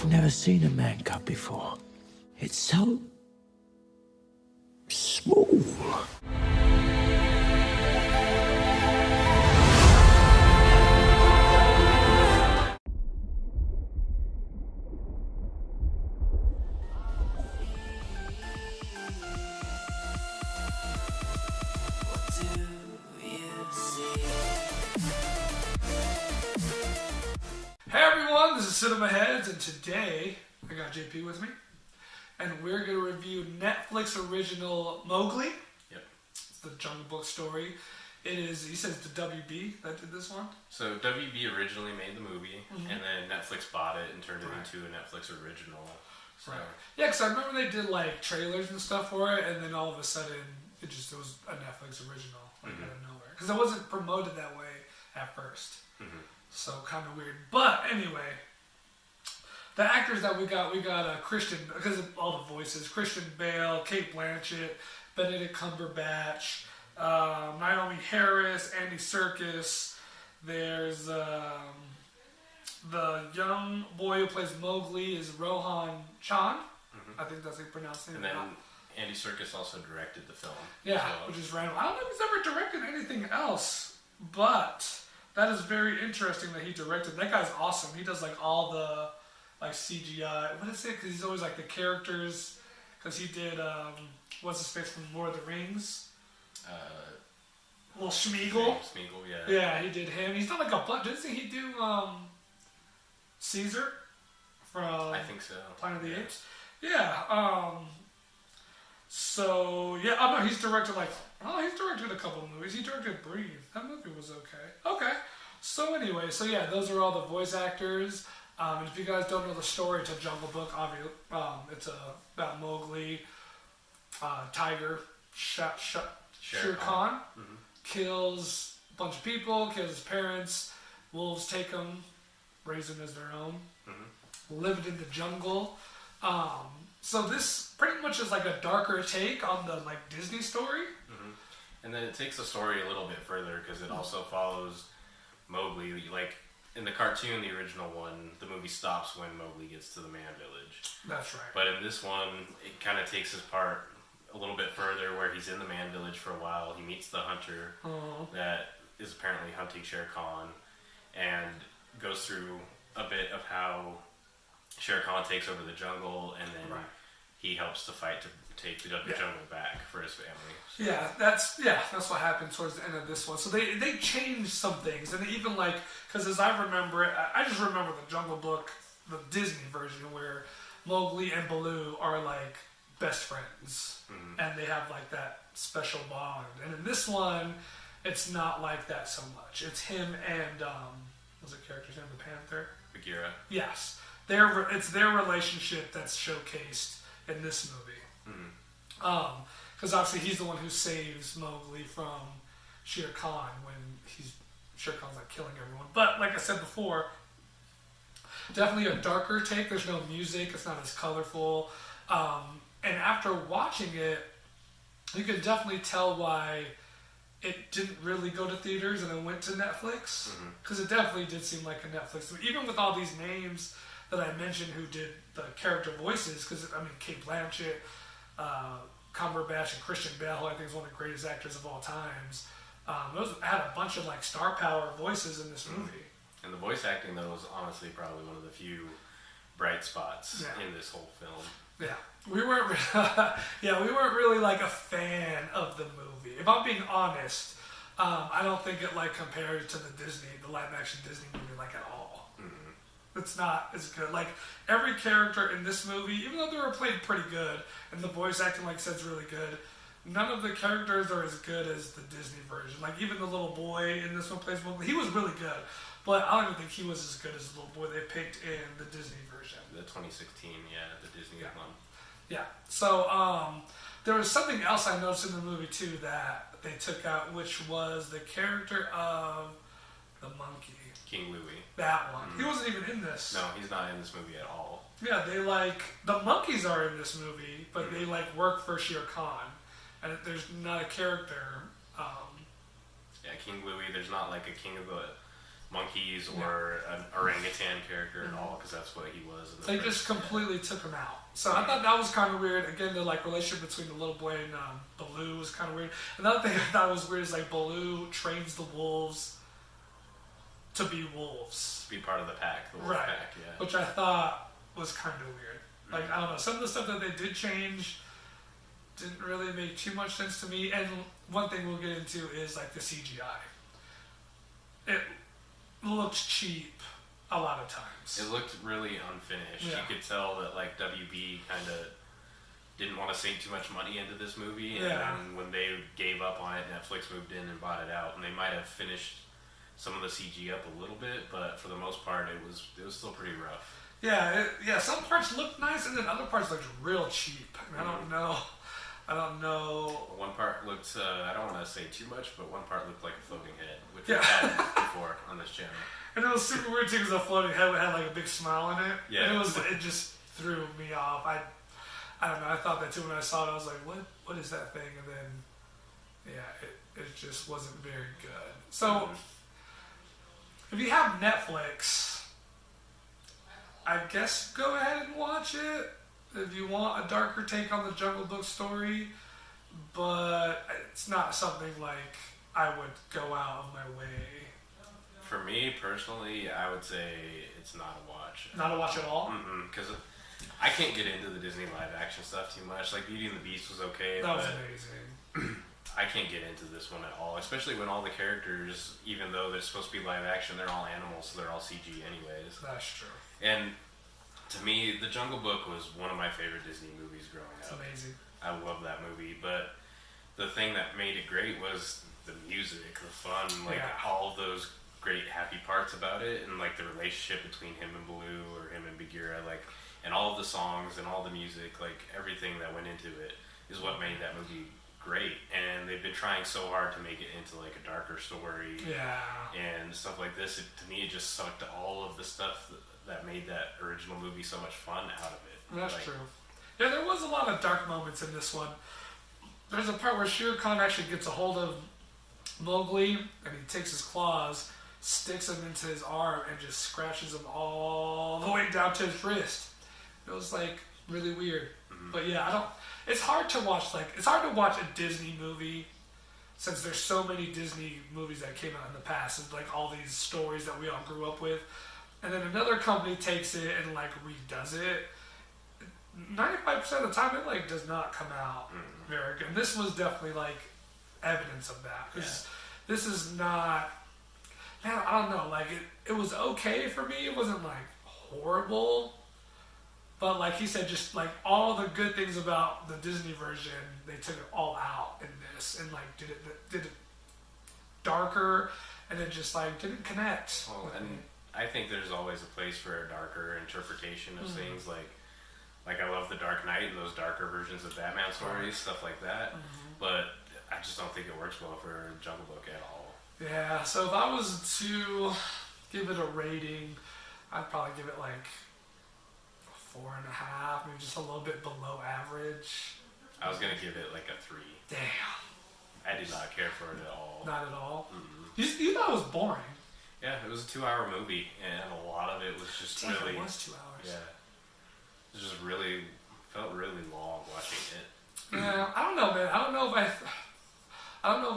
I've never seen a man cub before. It's so small. Hey everyone, this is Cinema Headz, and today I got JP with me, and we're going to review Netflix original Mowgli. Yep. It's the Jungle Book story. It is, he says, the WB that did this one. So WB originally made the movie, and then Netflix bought it and turned it into a Netflix original. So. Right. Yeah, because I remember they did like trailers and stuff for it, and then all of a sudden it was a Netflix original, like out of nowhere. Because it wasn't promoted that way at first. So kind of weird. But anyway, the actors that we got Christian, because of all the voices, Christian Bale, Kate Blanchett, Benedict Cumberbatch, Naomi Harris, Andy Serkis. There's the young boy who plays Mowgli is Rohan Chan. I think that's how you pronounce it. And then Andy Serkis also directed the film. Yeah, which is random. I don't know if he's ever directed anything else, but that is very interesting that he directed. That guy's awesome. He does like all the like CGI. What is it? Because he's always like the characters. Because he did what's his face from Lord of the Rings? Little Smeagol. Smeagol, yeah. Yeah, he did him. He's done like a bunch. Didn't he do Caesar from I think so. Planet of the Apes? Yeah. So yeah, oh no, he's directed a couple movies. He directed Breathe. That movie was okay. Okay. So anyway, so yeah, those are all the voice actors. And if you guys don't know the story to Jungle Book, obviously, it's about Mowgli, tiger, Shere Khan, kills a bunch of people, kills his parents. Wolves take him, raise him as their own, lived in the jungle. So this pretty much is like a darker take on the like Disney story. And then it takes the story a little bit further because it also follows Mowgli. Like in the cartoon, the original one, the movie stops when Mowgli gets to the Man Village. That's right. But in this one, it kind of takes his part a little bit further where he's in the Man Village for a while. He meets the hunter that is apparently hunting Shere Khan and goes through a bit of how Shere Khan takes over the jungle, and then he helps to fight to take the jungle back for his family. So. Yeah, that's what happened towards the end of this one. So they changed some things, and even like, because as I remember it, I just remember the Jungle Book, the Disney version, where Mowgli and Baloo are like best friends, and they have like that special bond. And in this one, it's not like that so much. It's him and what's the character's name? The Panther. Bagheera. Yes. It's their relationship that's showcased in this movie. Because obviously he's the one who saves Mowgli from Shere Khan when Shere Khan's like killing everyone. But like I said before, definitely a darker take. There's no music. It's not as colorful. And after watching it, you can definitely tell why it didn't really go to theaters and it went to Netflix. Because it definitely did seem like a Netflix. Even with all these names that I mentioned who did the character voices, because I mean Kate Blanchett, Cumberbatch, and Christian Bale, who I think is one of the greatest actors of all times. Those had a bunch of like star power voices in this movie. And the voice acting, though, was honestly probably one of the few bright spots in this whole film. Yeah, we weren't really like a fan of the movie. If I'm being honest, I don't think it like compared to the live action Disney movie like at all. It's not as good. Like every character in this movie, even though they were played pretty good, and the voice acting, like I said, is really good, none of the characters are as good as the Disney version. Like even the little boy in this one plays Mowgli. He was really good, but I don't even think he was as good as the little boy they picked in the Disney version. The 2016, the Disney one. Yeah. So there was something else I noticed in the movie too that they took out, which was the character of the monkey. King Louie. That one. He wasn't even in this. No, he's not in this movie at all. Yeah, they like, the monkeys are in this movie, but they like work for Shere Khan. And there's not a character. King Louie, there's not like a king of the monkeys or an orangutan character at all, because that's what he was. In the They first- just completely took him out. So I thought that was kind of weird. Again, the like relationship between the little boy and Baloo was kind of weird. Another thing I thought was weird is like Baloo trains the wolves to be wolves, be part of the pack, the wolf right? pack, yeah. Which I thought was kind of weird. Like I don't know, some of the stuff that they did change didn't really make too much sense to me. And one thing we'll get into is like the CGI. It looked cheap a lot of times. It looked really unfinished. Yeah. You could tell that like WB kind of didn't want to sink too much money into this movie, and Yeah. then when they gave up on it, Netflix moved in and bought it out, and they might have finished some of the CG up a little bit, but for the most part, it was still pretty rough. Yeah, some parts looked nice, and then other parts looked real cheap. And I don't know. One part looked, I don't want to say too much, but one part looked like a floating head, which Yeah. we've had before on this channel. And it was super weird too because the floating head had like a big smile in it. Yeah. And it just threw me off. I don't know. I thought that too when I saw it. I was like, what is that thing? And then, yeah, it just wasn't very good. So, if you have Netflix, I guess go ahead and watch it if you want a darker take on the Jungle Book story. But it's not something like I would go out of my way. For me personally, I would say it's not a watch. Not a watch at all. Because I can't get into the Disney live action stuff too much. Like Beauty and the Beast was okay, That was but amazing. I can't get into this one at all. Especially when all the characters, even though they're supposed to be live action, they're all animals, so they're all CG anyways. That's true. And to me, The Jungle Book was one of my favorite Disney movies growing It's up. amazing. I love that movie, but the thing that made it great was the music, the fun, like Yeah. all of those great happy parts about it, and like the relationship between him and Baloo or him and Bagheera, like, and all of the songs and all the music, like everything that went into it is what made that movie great. And they've been trying so hard to make it into like a darker story Yeah. and stuff like this. To me, it just sucked all of the stuff that made that original movie so much fun out of it. That's Like, true. Yeah, there was a lot of dark moments in this one. There's a part where Shere Khan actually gets a hold of Mowgli, and he takes his claws, sticks them into his arm, and just scratches him all the way down to his wrist. It was like really weird. But yeah, it's hard to watch, it's hard to watch a Disney movie since there's so many Disney movies that came out in the past, and like all these stories that we all grew up with. And then another company takes it and like redoes it. 95% of the time, it like does not come out very good. And this was definitely like evidence of that. This is not. Man, I don't know. Like it was okay for me. It wasn't like horrible. But like he said, just like all the good things about the Disney version, they took it all out in this and like did it darker, and it just like didn't connect. Well, with and me. I think there's always a place for a darker interpretation of things. Like I love the Dark Knight and those darker versions of Batman stories, stuff like that. But I just don't think it works well for Jungle Book at all. Yeah, so if I was to give it a rating, I'd probably give it like 4.5, maybe just a little bit below average. I was gonna give it like a 3. Damn, I did not care for it at all. not at all. You thought it was boring. Yeah, it was a 2-hour movie, and a lot of it was just Damn, really. it was 2 hours. Yeah. It just really felt really long watching it. Yeah, I don't know, man. I don't know if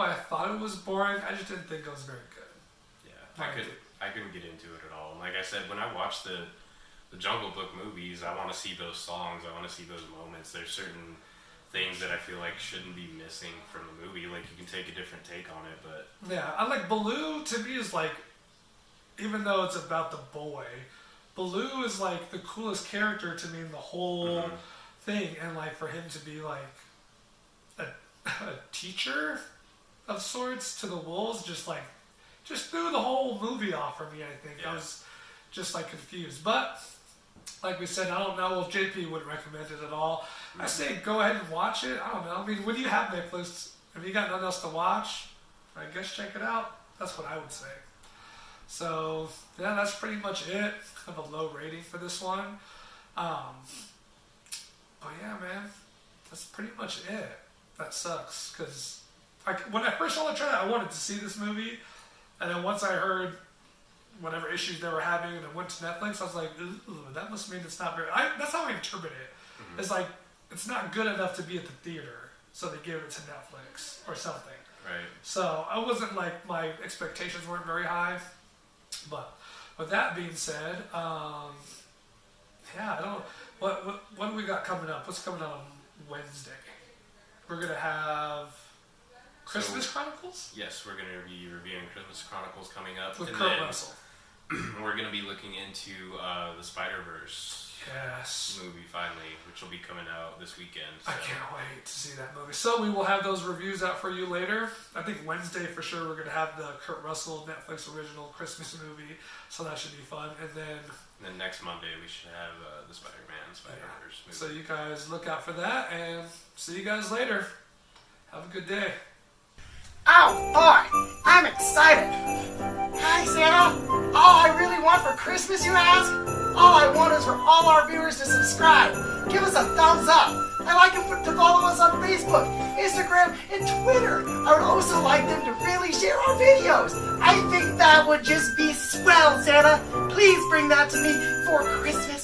I thought it was boring. I just didn't think it was very good. Yeah, I couldn't get into it at all. And like I said, when I watch the Jungle Book movies, I want to see those songs. I want to see those moments. There's certain things that I feel like shouldn't be missing from the movie. Like you can take a different take on it, but Yeah, I like Baloo. To me, is like, even though it's about the boy, Baloo is like the coolest character to me in the whole thing, and like for him to be like a teacher of sorts to the wolves, just threw the whole movie off for me. I think I was just like confused, but like we said, I don't know if JP would recommend it at all. I say go ahead and watch it. I don't know. I mean, when you have Netflix, if you got nothing else to watch, I guess check it out. That's what I would say. So yeah, that's pretty much it. Kind of a low rating for this one. But yeah, man, that's pretty much it. That sucks because like when I first saw the trailer, I wanted to see this movie, and then once I heard whatever issues they were having, and it went to Netflix. I was like, ooh, that must mean it's not very. That's how I interpret it. Mm-hmm. It's like it's not good enough to be at the theater, so they gave it to Netflix or something. Right. So I wasn't like, my expectations weren't very high. But with that being said, I don't. What do we got coming up? What's coming up on Wednesday? We're gonna have Christmas Chronicles. Yes, we're gonna be reviewing Christmas Chronicles coming up With Kurt Russell. We're gonna be looking into the Spider-Verse. Yes. Movie finally, which will be coming out this weekend. So. I can't wait to see that movie. So we will have those reviews out for you later. I think Wednesday for sure we're going to have the Kurt Russell Netflix original Christmas movie. So that should be fun. And then next Monday we should have the Spider-Verse movie. So you guys look out for that, and see you guys later. Have a good day. Oh boy, I'm excited. Hi Santa. All I really want for Christmas, you ask? All I want is for all our viewers to subscribe. Give us a thumbs up. I'd like them to follow us on Facebook, Instagram, and Twitter. I would also like them to really share our videos. I think that would just be swell, Santa. Please bring that to me for Christmas.